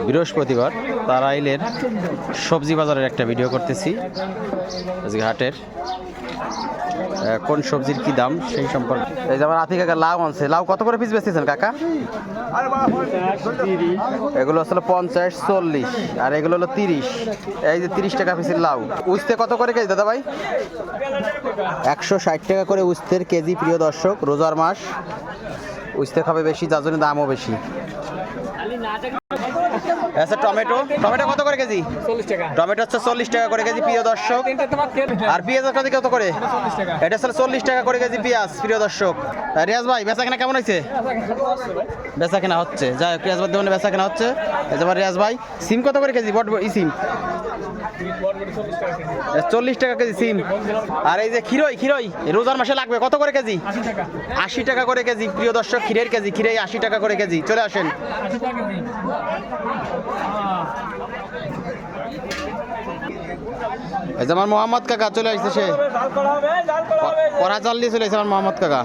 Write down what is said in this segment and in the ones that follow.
বৃহস্পতিবার তারাইলের সবজি বাজারের একটা ভিডিও করতেছি। আজকে হাটের কোন সবজির কি দাম সেই সম্পর্কে। এই যে আমার আতি কাকা লাউ আনছে। লাউ কত করে পিস বেচতেছেন কাকা? এগুলো আসলে 50, 40 আর এগুলো হলো 30। এই যে 30 টাকা পিসের লাউ। উস্তে কত করে কেজি দাদা ভাই? 160 টাকা করে উস্তের কেজি। প্রিয় দর্শক, রোজার মাস, উস্তে খাবে বেশি, যার জন্য দামও বেশি। আচ্ছা, টমেটো কত করে কেজি? 40 টাকা। টমেটো হচ্ছে 40 টাকা করে কেজি, প্রিয় দর্শক। আর পেঁয়াজের কেজি কত করে? 40 টাকা। এটা হচ্ছে 40 টাকা করে কেজি পেঁয়াজ, প্রিয় দর্শক। রিয়াজ ভাই, বেচা কেনা কেমন হয়েছে? বেচা কেনা হচ্ছে, যাই হোক, রিয়াজ ভাই দোকানে বেচা কেনা হচ্ছে। এই যে রিয়াজ ভাই, সিম কত করে কেজি? সিম 40 টাকা কেজি সিম। আর এই যে খিরই রোজার মাসে লাগবে, কত করে কেজি? 80 টাকা করে কেজি, প্রিয় দর্শক। খিরের কেজি, 80 টাকা করে কেজি। চলে আসেন। এই যে আমার মোহাম্মদ কাকা চলে আসছে, সে কড়া চাল দিয়ে চলে আসছে আমার মোহাম্মদ কাকা।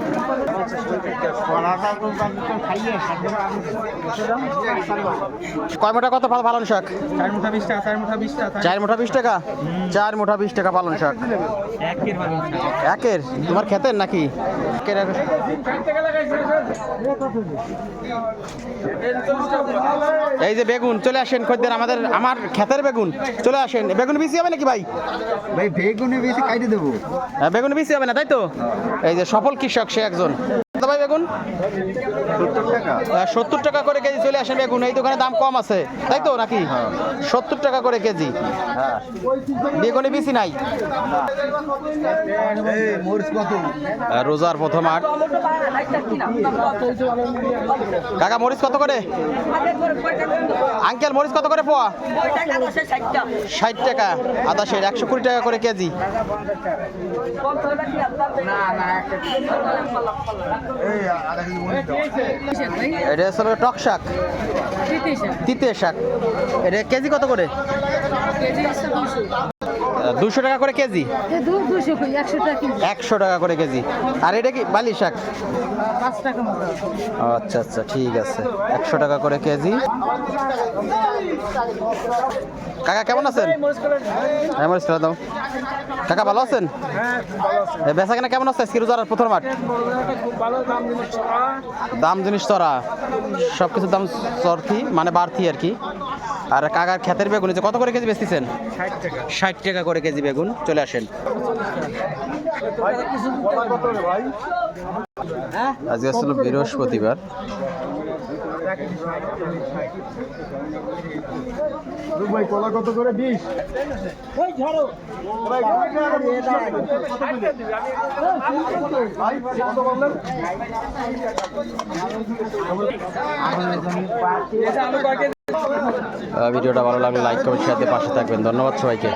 কয় মোটা কত পালন শাক? 4 মুঠা 20 টাকা। 4 মুঠা 20 টাকা। 4 মুঠা 20 টাকা। 4 মুঠা 20 টাকা পালন শাক। একের তোমার খেতের নাকি? এই যে বেগুন, চলে আসেন খদ্দের, আমার খেতের বেগুন। চলে আসেন। বেগুন বেশি হবে নাকি ভাই? ভাই বেগুনে বেশি কাটে দেবো। বেগুন বেশি হবে না, তাই তো? এই যে সফল কৃষক, সে একজন। ভাই বেগুন 70 টাকা করে কেজি। চলে আসেন বেগুন, এই দোকানে দাম কম আছে, তাই তো নাকি? 70 টাকা করে কেজি। বেগুনে বেশি নাই। রোজার প্রথম হাট। কাকা মরিচ কত করে? আঙ্কেল মরিচ কত করে পোয়া? 60 টাকা। আদা শের 120 টাকা করে কেজি। এটা আসলে টক শাক, তিতে শাক। এটা কেজি কত করে? 200 টাকা করে কেজি। 100 টাকা করে কেজি। আর এটা কি বালি শাক? আচ্ছা আচ্ছা, ঠিক আছে, 100 টাকা করে কেজি। কাকা কেমন আছেন? হ্যাঁ, মরিচ দাও। কাকা ভালো আছেন? বেচা কেনা কেমন আছে আজকে রোজার প্রথম হাট? দাম জিনিস চড়া, সবকিছুর দাম চড়তি, মানে বাড়তি আর কি। আর কাকার ক্ষেতের বেগুন কত করে কেজি বেচতেছেন? 60 টাকা করে কেজি বেগুন। চলে আসেন। আজকে আসলে বৃহস্পতিবার। ভাই কলা কত করে? 20। ভিডিওটা ভালো লাগলে লাইক কমেন্ট শেয়ার দিয়ে পাশে থাকবেন। ধন্যবাদ সবাইকে।